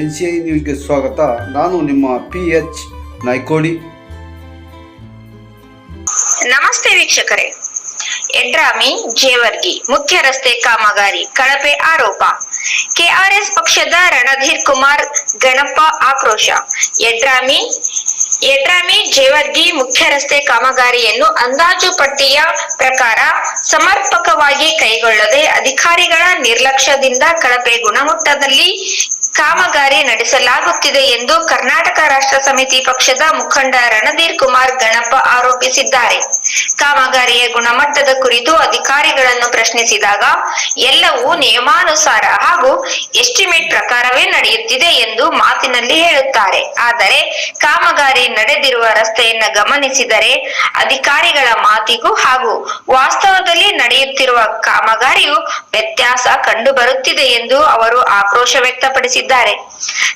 NCI ನ್ಯೂಸ್ಗೆ ಸ್ವಾಗತ. ನಾನು ನಿಮ್ಮ PH ನಾಯ್ಕೋಡಿ. ನಮಸ್ತೆ ವೀಕ್ಷಕರೇ. ಯಡ್ರಾಮಿ ಜೇವರ್ಗಿ ಮುಖ್ಯ ರಸ್ತೆ ಕಾಮಗಾರಿ ಕಳಪೆ ಆರೋಪ. ಕೆಆರ್ಎಸ್ ಪಕ್ಷದ ರಣಧೀರ್ ಕುಮಾರ್ ಗಣಪ ಆಕ್ರೋಶ. ಯಡ್ರಾಮಿ ಜೇವರ್ಗಿ ಮುಖ್ಯ ರಸ್ತೆ ಕಾಮಗಾರಿಯನ್ನು ಅಂದಾಜು ಪಟ್ಟಿಯ ಪ್ರಕಾರ ಸಮರ್ಪಕವಾಗಿ ಕೈಗೊಳ್ಳದೆ ಅಧಿಕಾರಿಗಳ ನಿರ್ಲಕ್ಷ್ಯದಿಂದ ಕಳಪೆ ಗುಣಮಟ್ಟದಲ್ಲಿ ಕಾಮಗಾರಿ ನಡೆಸಲಾಗುತ್ತಿದೆ ಎಂದು ಕರ್ನಾಟಕ ರಾಷ್ಟ್ರ ಸಮಿತಿ ಪಕ್ಷದ ಮುಖಂಡ ರಣಧೀರ್ ಕುಮಾರ್ ಗಣಪ ಆರೋಪಿಸಿದ್ದಾರೆ. ಕಾಮಗಾರಿಯ ಗುಣಮಟ್ಟದ ಕುರಿತು ಅಧಿಕಾರಿಗಳನ್ನು ಪ್ರಶ್ನಿಸಿದಾಗ ಎಲ್ಲವೂ ನಿಯಮಾನುಸಾರ ಹಾಗೂ ಎಸ್ಟಿಮೇಟ್ ಪ್ರಕಾರವೇ ನಡೆಯುತ್ತಿದೆ ಎಂದು ಮಾತಿನಲ್ಲಿ ಹೇಳುತ್ತಾರೆ. ಆದರೆ ಕಾಮಗಾರಿ ನಡೆದಿರುವ ರಸ್ತೆಯನ್ನು ಗಮನಿಸಿದರೆ ಅಧಿಕಾರಿಗಳ ಮಾತಿಗೂ ಹಾಗೂ ವಾಸ್ತವದಲ್ಲಿ ನಡೆಯುತ್ತಿರುವ ಕಾಮಗಾರಿಯು ವ್ಯತ್ಯಾಸ ಕಂಡುಬರುತ್ತಿದೆ ಎಂದು ಅವರು ಆಕ್ರೋಶ ವ್ಯಕ್ತಪಡಿಸಿದ್ದಾರೆ.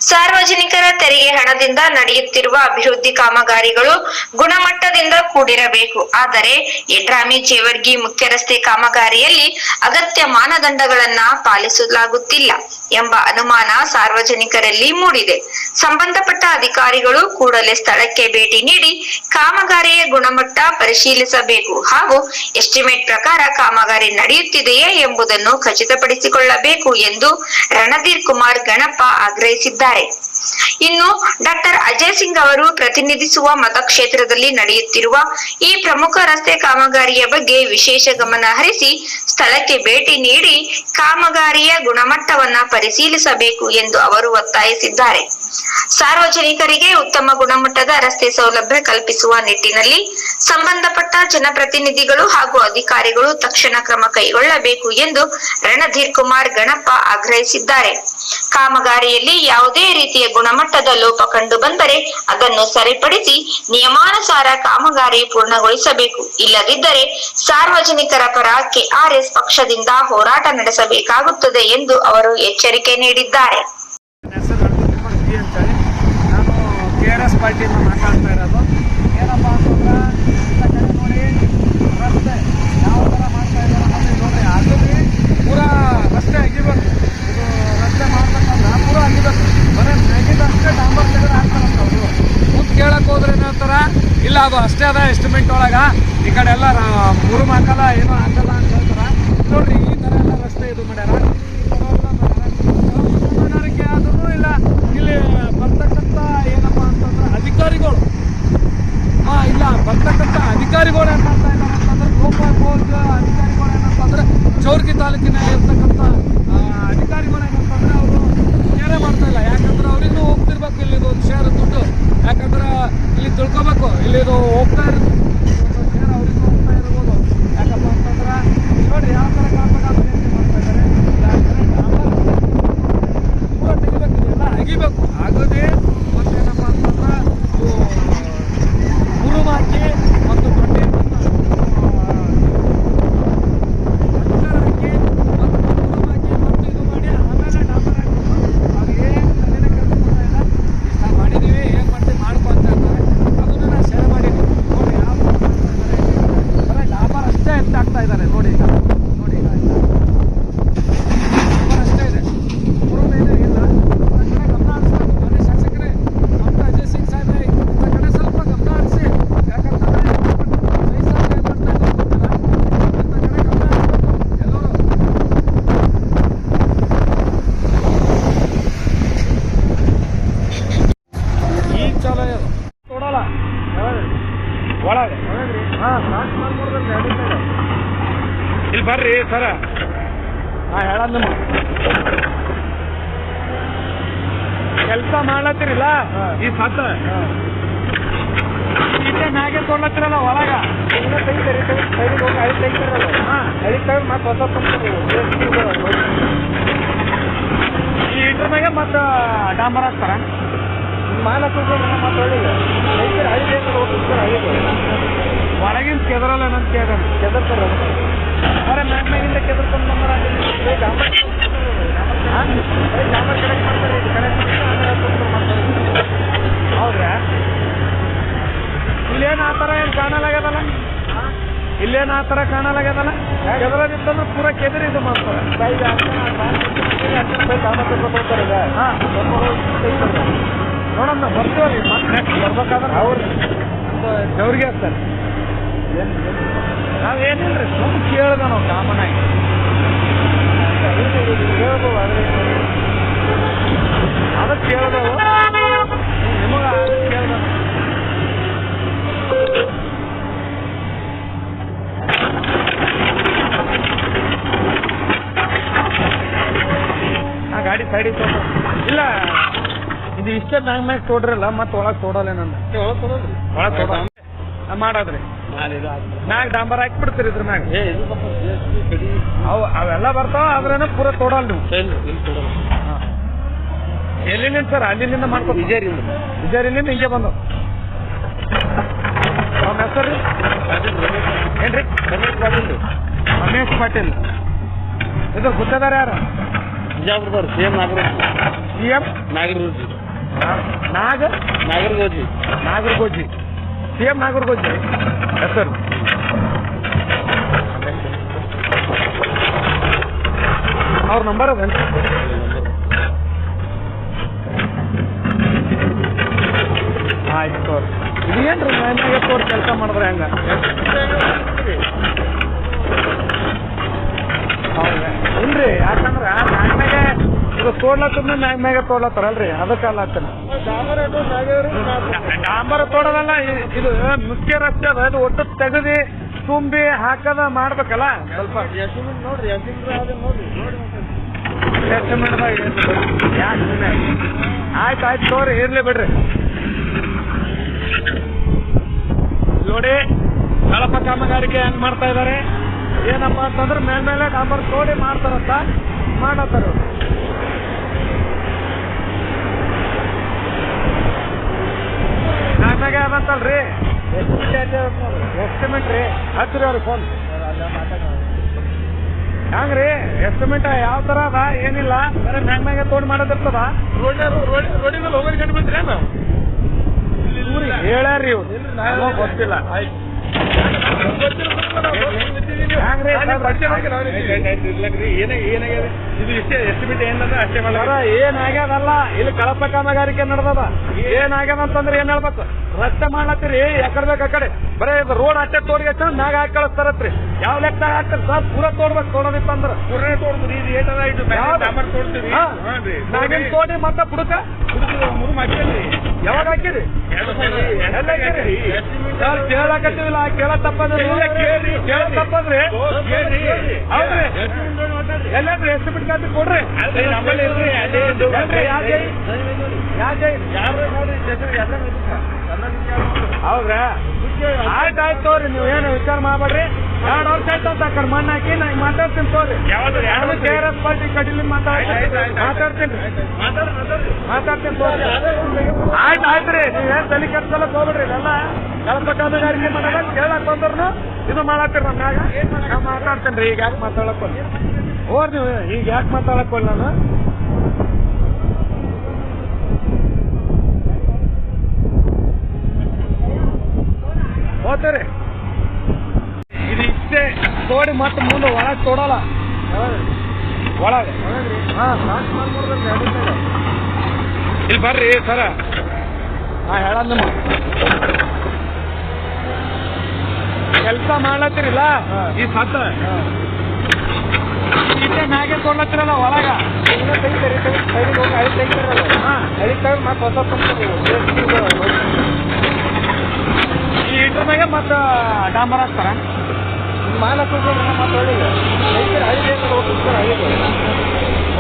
ಸಾರ್ವಜನಿಕರ ತೆರಿಗೆ ಹಣದಿಂದ ನಡೆಯುತ್ತಿರುವ ಅಭಿವೃದ್ಧಿ ಕಾಮಗಾರಿಗಳು ಗುಣಮಟ್ಟದಿಂದ ಕೂಡಿರಬೇಕು. ಆದರೆ ಯಡ್ರಾಮಿ ಜೇವರ್ಗಿ ಮುಖ್ಯ ರಸ್ತೆ ಕಾಮಗಾರಿಯಲ್ಲಿ ಅಗತ್ಯ ಮಾನದಂಡಗಳನ್ನ ಪಾಲಿಸಲಾಗುತ್ತಿಲ್ಲ ಎಂಬ ಅನುಮಾನ ಸಾರ್ವಜನಿಕರಲ್ಲಿ ಮೂಡಿದೆ. ಸಂಬಂಧಪಟ್ಟ ಅಧಿಕಾರಿಗಳು ಕೂಡಲೇ ಸ್ಥಳಕ್ಕೆ ಭೇಟಿ ನೀಡಿ ಕಾಮಗಾರಿಯ ಗುಣಮಟ್ಟ ಪರಿಶೀಲಿಸಬೇಕು ಹಾಗೂ ಎಸ್ಟಿಮೇಟ್ ಪ್ರಕಾರ ಕಾಮಗಾರಿ ನಡೆಯುತ್ತಿದೆಯೇ ಎಂಬುದನ್ನು ಖಚಿತಪಡಿಸಿಕೊಳ್ಳಬೇಕು ಎಂದು ರಣಧೀರ್ ಕುಮಾರ್ ಗಣಪ ಆಗ್ರಹಿಸಿದ್ದಾರೆ. ಇನ್ನು ಡಾಕ್ಟರ್ ಅಜಯ್ ಸಿಂಗ್ ಅವರು ಪ್ರತಿನಿಧಿಸುವ ಮತಕ್ಷೇತ್ರದಲ್ಲಿ ನಡೆಯುತ್ತಿರುವ ಈ ಪ್ರಮುಖ ರಸ್ತೆ ಕಾಮಗಾರಿಯ ಬಗ್ಗೆ ವಿಶೇಷ ಗಮನ ಹರಿಸಿ ಸ್ಥಳಕ್ಕೆ ಭೇಟಿ ನೀಡಿ ಕಾಮಗಾರಿಯ ಗುಣಮಟ್ಟವನ್ನ ಪರಿಶೀಲಿಸಬೇಕು ಎಂದು ಅವರು ಒತ್ತಾಯಿಸಿದ್ದಾರೆ. ಸಾರ್ವಜನಿಕರಿಗೆ ಉತ್ತಮ ಗುಣಮಟ್ಟದ ರಸ್ತೆ ಸೌಲಭ್ಯ ಕಲ್ಪಿಸುವ ನಿಟ್ಟಿನಲ್ಲಿ ಸಂಬಂಧಪಟ್ಟ ಜನಪ್ರತಿನಿಧಿಗಳು ಹಾಗೂ ಅಧಿಕಾರಿಗಳು ತಕ್ಷಣ ಕ್ರಮ ಕೈಗೊಳ್ಳಬೇಕು ಎಂದು ರಣಧೀರ್ ಕುಮಾರ್ ಗಣಪ ಆಗ್ರಹಿಸಿದ್ದಾರೆ. ಕಾಮಗಾರಿಯಲ್ಲಿ ಯಾವುದೇ ರೀತಿಯ ಗುಣಮಟ್ಟದ ಲೋಪ ಕಂಡು ಬಂದರೆ ಅದನ್ನು ಸರಿಪಡಿಸಿ ನಿಯಮಾನುಸಾರ ಕಾಮಗಾರಿ ಪೂರ್ಣಗೊಳಿಸಬೇಕು. ಇಲ್ಲದಿದ್ದರೆ ಸಾರ್ವಜನಿಕರ ಪರ ಕೆಆರ್ಎಸ್ ಪಕ್ಷದಿಂದ ಹೋರಾಟ ನಡೆಸಬೇಕಾಗುತ್ತದೆ ಎಂದು ಅವರು ಎಚ್ಚರಿಕೆ ನೀಡಿದ್ದಾರೆ. ನಾನು KRS ಪಾರ್ಟಿಯಿಂದ ಮಾತಾಡ್ತಾ ಇರೋದು. ಏನಪ್ಪ ಅಂತಂದ್ರೆ ನೋಡಿ ರಸ್ತೆ ಯಾವ ಥರ ಮಾಡ್ತಾ ಇದ್ದಾರೆ ನೋಡಿ. ಅದು ಪೂರಾ ರಸ್ತೆ ಅಗಿಬೇಕು. ಇದು ರಸ್ತೆ ಮಾಡ್ಬೇಕಂದ್ರೆ ಪೂರಾ ಅಗಿಬೇಕು. ಬರೀ ಅಗಿದಷ್ಟೇ ಡಾಂಬರ್ ತೆಗೆದು ಹಾಕ್ತಾರಂತ ಅವರು. ಮುಂದೆ ಕೇಳಕ್ಕೆ ಹೋದ್ರೆ ಏನಂತಾರ, ಇಲ್ಲ ಅದು ಅಷ್ಟೇ ಅದ ಎಸ್ಟಿಮೇಟ್ ಒಳಗೆ, ಈ ಕಡೆ ಎಲ್ಲ ಮುರುಮ್ ಹಾಕಲ್ಲ ಏನೋ ಹಾಕಲ್ಲ ಅಂತ ಹೇಳ್ತಾರ. ನೋಡ್ರಿ ಈ ಥರ ಎಲ್ಲ ರಸ್ತೆ ಇದು ಮಾಡ್ಯಾರ. ಮನವರಿಕೆ ಆದ್ರೂ ಇಲ್ಲ ಇಲ್ಲಿ ಬರ್ತಕ್ಕಂಥ ಏನಪ್ಪ ಅಂತಂದ್ರೆ ಅಧಿಕಾರಿಗಳು ಇಲ್ಲ ಬರ್ತಕ್ಕಂಥ ಅಧಿಕಾರಿಗಳು ಏನು ಮಾಡ್ತಾ ಇದ್ದಾರೆ ಅಂತಂದ್ರೆ ಲೋಕಾಯುಕ್ತ ಅಧಿಕಾರಿಗಳು ಏನಂತಂದ್ರೆ ಚೌರ್ಗಿ ತಾಲೂಕಿನಲ್ಲಿ ಇರ್ತಕ್ಕಂಥ ಅಧಿಕಾರಿಗಳು ಏನಂತಂದ್ರೆ ಅವರು ಕೇರೆ ಮಾಡ್ತಾ ಇಲ್ಲ. ಯಾಕಂದ್ರೆ ಅವ್ರಿಗೂ ಹೋಗ್ತಿರ್ಬೇಕು ಇಲ್ಲಿದು ಒಂದು ಶೇರ್ ದುಡ್ಡು. ಯಾಕಂದ್ರೆ ಇಲ್ಲಿ ತಿಳ್ಕೊಬೇಕು ಇಲ್ಲಿದು ಹೋಗ್ತಾ ಇರೋದು ಶೇರ್ ಅವ್ರಿಗೂ ಹೋಗ್ತಾ ಇರ್ಬೋದು. ಯಾಕಪ್ಪ ಅಂತಂದ್ರೆ ನೋಡಿ ಯಾವ ಥರ ಕಾಮಗಾರಿ ಮಾಡ್ತಾ ಇದ್ದಾರೆ. ಪೂರ ತೆಗಿಬೇಕು, ಇದೆಲ್ಲ ಅಗಿಬೇಕು. ಆಗೋದೇ ಮತ್ತೇನಪ್ಪ ಅಂತಂದ್ರೆ ಮುರುಮ್ ಹಾಕಿ ಮತ್ತು ದೊಡ್ಡ ಹಾಕಿ ಮತ್ತು ಮುರುಮ್ ಹಾಕಿ ಮತ್ತು ಇದು ಮಾಡಿ ಆಮೇಲೆ ಡಾಂಬರ್ ಹಾಕಬೇಕು. ಅವ್ರು ಏನು ತಲೆನೇ ಕಲ್ತ್ಕೊಳ್ತಾ ಇಲ್ಲ. ಇಷ್ಟ ಮಾಡಿದ್ದೀವಿ ಏನು ಮಾಡ್ತೀವಿ ಮಾಡ್ಕೊಂತ ಇರ್ತಾರೆ. ಅದನ್ನು ನಾನು ಶೇರ್ ಮಾಡೀನಿ. ನೋಡಿ ಯಾವ ಬರೀ ಡಾಂಬರ್ ಅಷ್ಟೇ ಎತ್ತಾಗ್ತಾ ಇದ್ದಾರೆ. ನೋಡಿ ಈಗ ನೋಡಿ ಈಗ ಡಾಂಬರ್ ಅಷ್ಟೇ ಇದೆ, ಮುರುಮ್ ಏನು ಇಲ್ಲ. ಗಮನ ಹರಿಸ್ಬೇಕು ಮನೆ ಶಾಸಕರೇ, ಡಾಕ್ಟರ್ ಅಜಯ್ ಸಿಂಗ್ ಸಾಹೇಬ್ರೆ, ಇಂಥ ಕಡೆ ಸ್ವಲ್ಪ ಗಮನ ಹರಿಸಿ. ಯಾಕಂತಂದ್ರೆ ಇಂಥ ಕಡೆ ಗಮನ ಹರಿಸ್ಬೇಕು ಎಲ್ಲರೂ. ಈಗ ಚಲೋ ಇದು ಕೊಡಲ್ಲ ಒಳಗೆ ಹಾಂ ಸ್ಟಾರ್ಟ್ ಮಾಡ್ಕೊಡ್ಬೇಕು. ಇಲ್ಲಿ ಬರ್ರಿ ಸರ. ಹಾಂ ಹೇಳೋದು ನಿಮ್ಮ ಕೆಲಸ ಮಾಡ್ಲತ್ತಿರಲ್ಲ ಈ ಸತ್ತ ಇಲ್ಲೇ ಮ್ಯಾಗೆ ತೊಗೊಳತ್ತಿರಲ್ಲ ಒಳಗ ತೆಗಿತಾರೆ. ಸೈಡಿಗೆ ಹೋಗಿ ಅಳಿ ತೆಗಿತಾರಲ್ಲ. ಹಾಂ ಅಳಿ ತೆಗೆದು ಮತ್ತೆ ಹೊಸ ಈ ಇದ್ರ ಮ್ಯಾಗೆ ಮತ್ತೆ ಡಾಂಬರ್ ಹಾಕ್ತಾರ. ಮಾಲ ಮತ್ತೆ ಒಳ್ಳಿಗೆ ಅಳಿ ಒಳಗಿನ ಕೆದರಲ್ಲ ನನ್ನ ಕೆದರ್ತಾರೆ. ಬರೀ ಮ್ಯಾಗಿಂದ ಕೆದರ್ಕೊಂಡು ಬಂದ್ರೆ ಡಾಂಬರ್ ಡಾಂಬರ್ ಕನೆಕ್ಟ್ ಮಾಡ್ತಾರೆ. ಇದು ಕನೆಕ್ಟ್ ಮಾಡ್ತಾರೆ. ಹೌದ್ರಾ? ಇಲ್ಲೇನು ಆ ಥರ ಏನು ಕಾಣಲಾಗ್ಯದಲ್ಲ. ಇಲ್ಲೇನು ಆ ಥರ ಕಾಣಲಾಗ್ಯದಲ್ಲ ಕೆದರದಿತ್ತಂದ್ರೆ ಪೂರ ಕೆದರಿ ಇದು ಮಾಡ್ತಾರೆ. ಹಾಂ ನೋಡೋಣ ಬರ್ತೀವಲ್ಲಿ ಮತ್ತೆ ನೆಕ್ಸ್ಟ್ ಬರ್ಬೇಕಾದ್ರೆ ಅವ್ರು ದೇವ್ರಿಗೆ ಆಗ್ತಾರೆ. ನಾವೇನಿಲ್ಲ ರೀ ಸುಮ್ಮನೆ ಕೇಳ್ದ ನಾವು ಕಾಮನ್ ಆಗಿ ಹೇಳ್ಬೋದು ಅದಕ್ಕೆ ಕೇಳ್ದವು ನಿಮಗೆ ಅದಕ್ಕೆ ಕೇಳ್ದ ಆ ಗಾಡಿ ಸೈಡಿಗೆ ತೊಗೊಂಡು ಇಲ್ಲ ಇದು ಇಷ್ಟೇ ಮ್ಯಾಗ್ ತೋಡ್ರಲ್ಲ ಮತ್ತೆ ಒಳಗೆ ತೋಡಲ್ಲ ನನ್ನ ಒಳಗೆ ತೋಡ ಮಾಡೋದ್ರಿ ಮ್ಯಾಗ ಡಾಂಬರ್ ಹಾಕ್ಬಿಡ್ತೀರಿ ಇದ್ರ ಮ್ಯಾಗ ಅವೆಲ್ಲ ಬರ್ತಾವ ಆದ್ರೇನು ಪೂರ ತೋಡಲ್ಲ ನೀವು ಎಲ್ಲಿಂದ ಸರ್ ಅಲ್ಲಿಂದ ಮಾಡ್ಕೊ ವಿಜಯರಿಂದ ಹಿಂಗೆ ಬಂದವು ನಮ್ಮ ಹೆಸರು ಏನ್ರಿ ರಮೇಶ್ ಪಾಟೀಲ್ ಇದು ಗುತ್ತದಾರ ಯಾರು ಬಿಜಾಪುರದವ್ರು CM ನಾಗರಗೋಜಿ CM ನಾಗರಗೋಜಿ ಹೆಸರು ಅವ್ರ ನಂಬರ್ ಅದೇನು ಆಯ್ತು ತೋರಿ ಇದು ಏನ್ರಿ ಮನೆಯಾಗ ತೋರಿ ಕೆಲಸ ಮಾಡಿದ್ರೆ ಹೆಂಗ ಹೌದಾ ಇಲ್ರಿ ಯಾಕಂದ್ರೆ ಮ್ಯಾಗ ಇದು ತೋಡ್ಲತ್ತದ ಮ್ಯಾಗ ತೋಡ್ಲತ್ತಾರಲ್ರಿ ಅದಕ್ಕೆ ಅಲ್ಲ ಆಗ್ತಾನೆ ಡಾಂಬರ್ ತೋಡೋದಲ್ಲ ಇದು ಮುಖ್ಯ ರಸ್ತೆ ಅದ ಅದು ಒಟ್ಟು ತೆಗದಿ ತುಂಬಿ ಹಾಕದ ಮಾಡ್ಬೇಕಲ್ಲ ಸ್ವಲ್ಪ ನೋಡ್ರಿ ಆಯ್ತು ತೋರಿ ಇರ್ಲಿ ಬಿಡ್ರಿ ನೋಡಿ ಕಳಪ ಕಾಮಗಾರಿಕೆ ಹೆಂಗ್ ಮಾಡ್ತಾ ಇದಾರೆ ಏನಪ್ಪಾ ಅಂತಂದ್ರೆ ಮೇಲ್ಮೇಲೆ ಡಾಂಬರ್ ತೋಡಿ ಮಾಡ್ತಾರಂತ ಮಾಡತ್ತಾರ ನಾನಾಗ ಅದಂತಲ್ರಿ ಎಸ್ಟಿಮೇಟ್ ರೀ ಹಚ್ಚ್ರಿ ಅವ್ರಿಗೆ ಫೋನ್ ಹಂಗ್ರಿ ಎಸ್ಟಿಮೇಟ್ ಯಾವ ತರ ಅದ ಏನಿಲ್ಲ ಬರೀ ಮ್ಯಾಗ ತೋಡಿ ಮಾಡೋದಿರ್ತದ ರೋಡಿನಲ್ಲಿ ಹೋಗೋದು ಕಂಡು ಬಿಡ್ತೀರಿ ನಾವು ಹೇಳ್ಯಾರ್ರಿ ಇವ್ರು ಗೊತ್ತಿಲ್ಲ ಏನಾಗ್ಯದಲ್ಲ ಇಲ್ಲಿ ಕಳಪ ಕಾಮಗಾರಿಕೆ ನಡೆದದ ಏನಾಗ್ಯದ ಅಂತಂದ್ರೆ ಏನ್ ಹೇಳ್ಬೇಕು ರಸ್ತೆ ಮಾಡ್ಲತ್ತೀರಿ ಯಾಕಡೆ ಬೇಕು ಆ ಕಡೆ ಬರೇ ರೋಡ್ ಅಷ್ಟೇ ತೋರ್ಗೆ ಮ್ಯಾಗ ಹಾಕಿ ಕಳಿಸ್ತಾರತ್ರಿ ಯಾವ ಲೆಕ್ಕ ಹಾಕ್ತಾರೆ ಸರ್ ಪೂರ ತೋಡ್ಬೇಕು ತೋಡೋದಿತ್ತಂದ್ರ ಪೂರೇ ತೋಡ್ತೀರಿ ಮ್ಯಾಗಿನ ತೋಡಿ ಮತ್ತೆ ಬುಡಕ ಯಾವಾಗ ಹಾಕಿರಿ ಎಲ್ಲ ಕೇಳಕತ್ತೀವಿಲ್ಲ ಕೇಳ ತಪ್ಪದ್ರಿ ಹೌದ್ರಿ ಎಲ್ಲಾದ್ರಿ ಎಷ್ಟು ಬಿಟ್ಟು ಕಾತಿ ಕೊಡ್ರಿ ಹೌದ್ರಾ ಆಯ್ತು ತೋರಿ ನೀವು ಏನು ವಿಚಾರ ಮಾಡ್ಬೇಡ್ರಿ 2 ವರ್ಷ ಆಯ್ತು ಅಂತ ಆ ಕಡೆ ಮಣ್ಣು ಹಾಕಿ ನಾ ಮಾತಾಡ್ತೀನಿ ತೋರಿ ಯಾವ್ದು KRS ಪಾರ್ಟಿ ಕಡಿಲಿ ಮಾತಾಡ್ತೀನಿ ತೋರಿ ಆಯ್ತ್ರಿ ನೀವೇನ್ ತಲೆ ಕೆಡ್ಸಲಕ್ ಹೋಗ್ಬಿಡ್ರಿ ಇದೆಲ್ಲ ಕಳಪ ಕಾಮಗಾರಿಕೆ ಮಾಡಾಗ ಕೇಳಕ್ ಬಂದ್ರು ಇದು ಮಾಡತ್ತೀರಿ ನಮ್ಮ ಮ್ಯಾಗ ನಾ ಮಾತಾಡ್ತೇನ್ರಿ ಈಗ ಯಾಕೆ ಮಾತಾಡಕ್ ಹೋಗಿ ಹೋರ್ ನೀವು ಈಗ ಯಾಕೆ ಮಾತಾಡಕ್ ಹೋಗಿ ನಾನು ಹೋಗ್ತೀರಿ ಇದು ಇಷ್ಟೇ ತೋಡಿ ಮತ್ತೆ ಮುಂದೆ ಒಳಗೆ ತೋಡಲ್ಲ ಒಳಗೆ ಇಲ್ಲಿ ಬರ್ರಿ ಸರ ನಾ ಹೇಳೋದ್ ನಿಮ್ಮ ಕೆಲಸ ಮಾಡ್ಲತ್ತೀರಿಲ್ಲ ಈ ಸತ್ತ ಇಷ್ಟೇ ಮ್ಯಾಗೆ ತೋಡ್ಲತ್ತೀರಲ್ಲ ಒಳಗ ಮತ್ತೆ ಹೊಸ ಈ ಇದ್ರ ಮ್ಯಾಗೆ ಮತ್ತೆ ಡಾಂಬರ್ ಹಾಕ್ತಾರ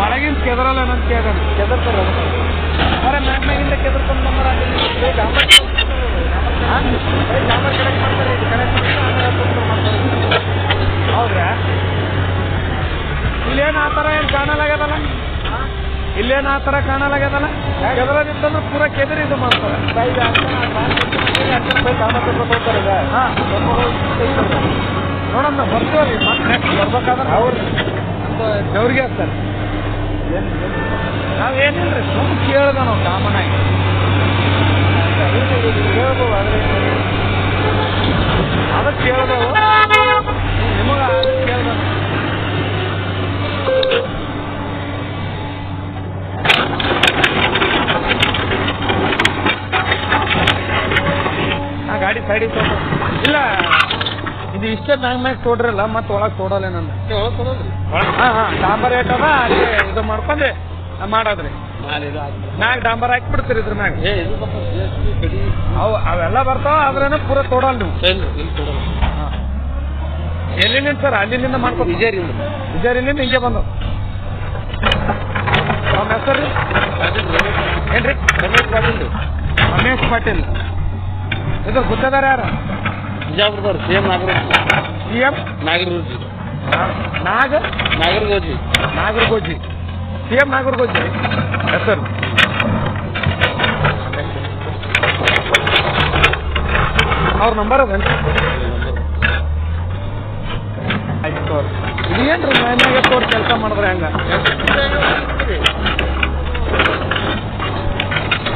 ಒಳಗಿನ ಕೆದರಲ್ಲ ನನ್ನ ಕೆದರ್ತಾರೆ ಅರೆ ಮ್ಯಾಗಿಂದ ಕೆದರ್ಕೊಂಡು ನಂಬರ್ ಹೌದ್ರಾ ಇಲ್ಲೇನು ಆ ಥರ ಏನು ಕಾಣಲಾಗ್ಯದಲ್ಲ ಇಲ್ಲೇನು ಆ ಥರ ಕಾಣಲಾಗ್ಯದಲ್ಲ ಕೆದರದಿತ್ತಂದ್ರೆ ಪೂರ ಕೆದರಿ ಇದು ಮಾಡ್ತಾರೆ ಹಾಂ ನೋಡೋಣ ಬರ್ತೀವಲ್ಲಿ ಮತ್ತೆ ನೆಕ್ಸ್ಟ್ ಬರ್ಬೇಕಾದ್ರೆ ಅವ್ರು ದೇವ್ರಿಗೆ ಆಗ್ತಾರೆ ನಾವೇನಿಲ್ಲ ರೀ ಸುಮ್ಮನೆ ಕೇಳ್ದ ನಾವು ಕಾಮನ್ ಆಗಿ ಹೇಳ್ಬೋದು ಅದಕ್ಕೆ ಕೇಳ್ದವು ನಮಗ ಕೇಳ್ಬೇಕು. ಆ ಗಾಡಿ ಸೈಡಿಗೆ ತೋಟ ಇಲ್ಲ, ಇದು ಇಷ್ಟೇ ಮ್ಯಾಗ ತೋಡ್ರಲ್ಲ, ಮತ್ತೆ ಒಳಗೆ ತೋಡಲ್ಲ ನನ್ನ ಡಾಂಬರ್ ಏಟ್ ಅದ ಅಲ್ಲಿ ಇದು ಮಾಡ್ಕೊಂಡೆ ಮಾಡೋದ್ರಿ. ಮ್ಯಾಗ ಡಾಂಬರ್ ಹಾಕಿ ಬಿಡ್ತೀರಿ ಇದ್ರ ಮ್ಯಾಗ. ಅವೆಲ್ಲ ಬರ್ತಾವ, ಆದ್ರೇನು ಪೂರ ತೋಡಲ್ಲ ನೀವು. ಎಲ್ಲಿಂದ ಸರ್? ಅಲ್ಲಿಂದ ಮಾಡ್ಕೊ. ವಿಜಯರಿಂದ ಹಿಂಗೆ ಬಂದವು. ನಮ್ಮ ಹೆಸರು ಏನ್ರಿ? ರಮೇಶ್ ಪಾಟೀಲ್. ಇದು ಗುತ್ತದಾರ ಯಾರ? ಬಿಜಾಪುರದವ್ರು. C M Nagargoji. C M Nagargoji ಹೆಸರು. ಅವ್ರ ನಂಬರ್ ಅದೇನ್ರಿ? ಆಯ್ತು ಅವ್ರು ಇದೇನ್ರಿ ಮನ್ಯಾಗ ತೋರ್ ಕೆಲಸ ಮಾಡಿದ್ರೆ ಹೆಂಗ?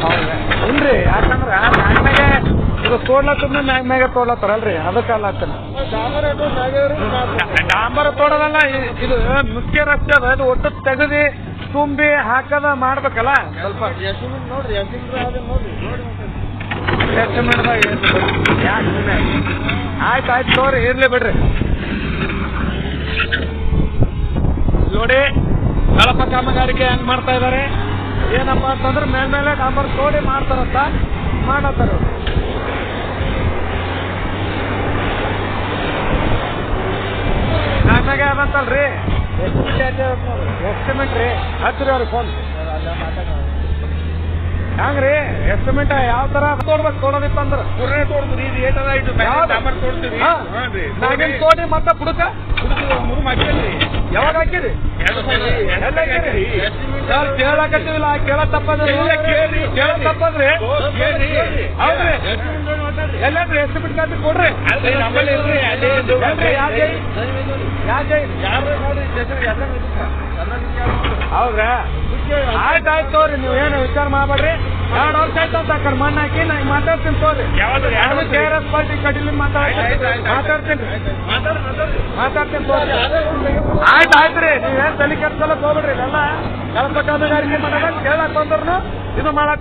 ಹೌದಾ? ಇಲ್ರಿ, ಯಾಕಂದ್ರೆ ಮ್ಯಾಗ್ನಾಗೆ ಇದು ತೋಡ್ಲತ್ತದ ಮ್ಯಾಗ ತೋಡ್ಲತ್ತಾರಲ್ರಿ, ಅದಕ್ಕಲ್ಲ ಆಗ್ತಾನೆ. ಡಾಂಬರ್ ತೋಡೋದಲ್ಲ, ಇದು ಮುಖ್ಯ ರಸ್ತೆ ಅದ. ಅದು ಒಟ್ಟು ತೆಗದಿ ತುಂಬಿ ಹಾಕದ ಮಾಡ್ಬೇಕಲ್ಲ ಸ್ವಲ್ಪ. ನೋಡ್ರಿ ಆಯ್ತು ತೋರಿ, ಇರ್ಲಿ ಬಿಡ್ರಿ. ನೋಡಿ ಕಳಪ ಕಾಮಗಾರಿಕೆ ಹೆಂಗ್ ಮಾಡ್ತಾ ಇದಾರೆ. ಏನಪ್ಪಾ ಅಂತಂದ್ರೆ ಮೇಲ್ಮೇಲೆ ಡಾಂಬರ್ ತೋಡಿ ಮಾಡ್ತಾರಂತ ಮಾಡತ್ತಾರ. ನಾಲ್ಕಾಗೆ ಅದಂತಲ್ರಿ ಎಸ್ಟಿಮೇಟ್ ರೀ. ಹಚ್ಚಿರಿ ಅವ್ರಿಗೆ ಫೋನ್. ಹೆಂಗ್ರಿ ಎಸ್ಟಿಮೇಟ್ ಯಾವ ತರ ತೋಡ್ಬೇಕು? ತೋಡೋದಿತ್ತು ಅಂದ್ರೆ ನಾವೇನ್ ತೋಡಿ ಮತ್ತೆ ಪುಡುಕ ಯಾವಾಗ ಹಾಕಿರಿ? ಕೇಳಕತ್ತಿಲ್ಲ, ಕೇಳ ತಪ್ಪದ್ರಿ. ಹೌದ್ರಿ, ಎಲ್ಲೇನ್ರಿ ಎಸ್ಟಿಮೇಟ್ ಕಾಪಿ ಕೊಡ್ರಿ. ಹೌದ್ರಾ? ಆಯ್ತಾಯ್ತು ತೋರಿ, ನೀವು ಏನು ವಿಚಾರ ಮಾಡ್ಬೇಡ್ರಿ. 2 ವರ್ಷ ಆಯ್ತು ಅಂತ ಕಡೆ ಮಣ್ಣು ಹಾಕಿ ನಾ ಮಾತಾಡ್ತೀನಿ ತೋರಿ. KRS ಪಾರ್ಟಿ ಕಡಿಲಿ ಮಾತಾಡ್ತೀನಿ ತೋರಿ. ಆಯ್ತಾಯ್ತ್ರಿ, ನೀವೇನ್ ತಲೆ ಕೆಡ್ಸಲ್ಲ ಹೋಗ್ಬಿಡ್ರಿ. ಎಲ್ಲ ಕಳಪ ಕಾಮಗಾರಿಕೆ ಮಾಡೋದ ಕೇಳಕ್ ಬಂದ್ರು ಇದು ಮಾಡಕ್